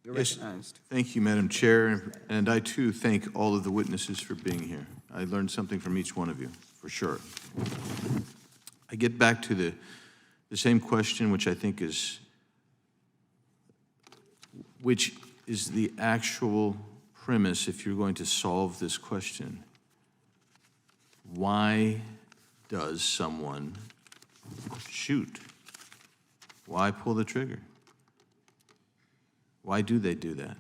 You're Yes. recognized. Thank you, Madam Chair, and I too thank all of the witnesses for being here. I learned something from each one of you, for sure. I get back to the same question, which I think is, which is the actual premise if you're going to solve this question. Why does someone shoot? Why pull the trigger? Why do they do that?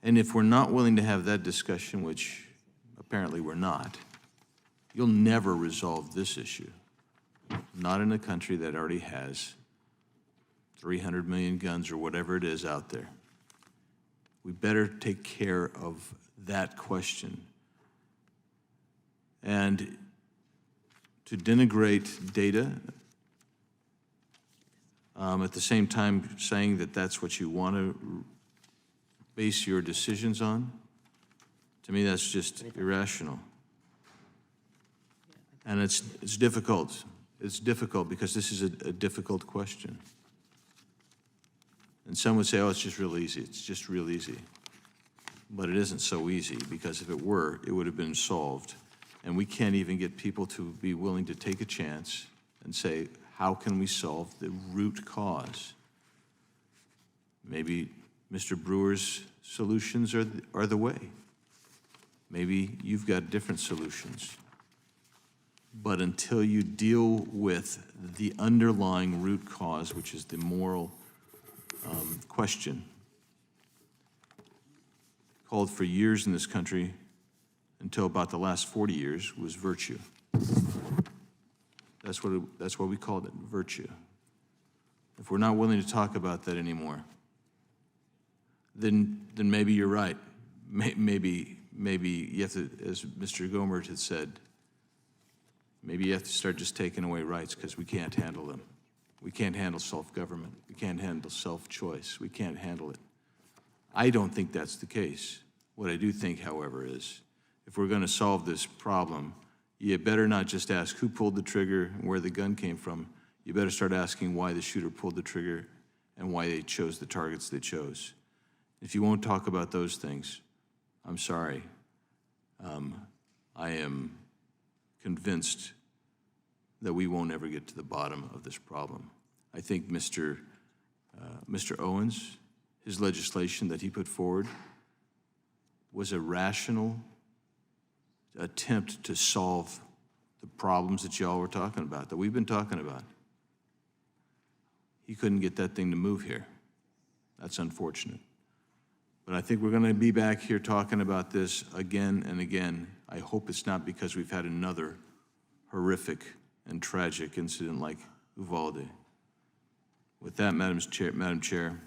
And if we're not willing to have that discussion, which apparently we're not, you'll never resolve this issue. Not in a country that already has 300 million guns or whatever it is out there. We better take care of that question. And to denigrate data, at the same time saying that that's what you want to base your decisions on, to me that's just irrational. And it's difficult. It's difficult because this is a difficult question. And some would say, oh, it's just real easy. It's just real easy. But it isn't so easy, because if it were, it would have been solved. And we can't even get people to be willing to take a chance and say, how can we solve the root cause? Maybe Mr. Brewer's solutions are the way. Maybe you've got different solutions. But until you deal with the underlying root cause, which is the moral question, called for years in this country, until about the last 40 years, was virtue. That's what we called it, virtue. If we're not willing to talk about that anymore, then maybe you're right. Maybe you have to, as Mr. Gomert had said, maybe you have to start just taking away rights because we can't handle them. We can't handle self-government. We can't handle self-choice. We can't handle it. I don't think that's the case. What I do think, however, is if we're going to solve this problem, you better not just ask who pulled the trigger and where the gun came from. You better start asking why the shooter pulled the trigger and why they chose the targets they chose. If you won't talk about those things, I'm sorry. I am convinced that we won't ever get to the bottom of this problem. I think Mr. Owens, his legislation that he put forward was a rational attempt to solve the problems that y'all were talking about, that we've been talking about. He couldn't get that thing to move here. That's unfortunate. But I think we're going to be back here talking about this again and again. I hope it's not because we've had another horrific and tragic incident like Uvalde. With that, Madam Chair,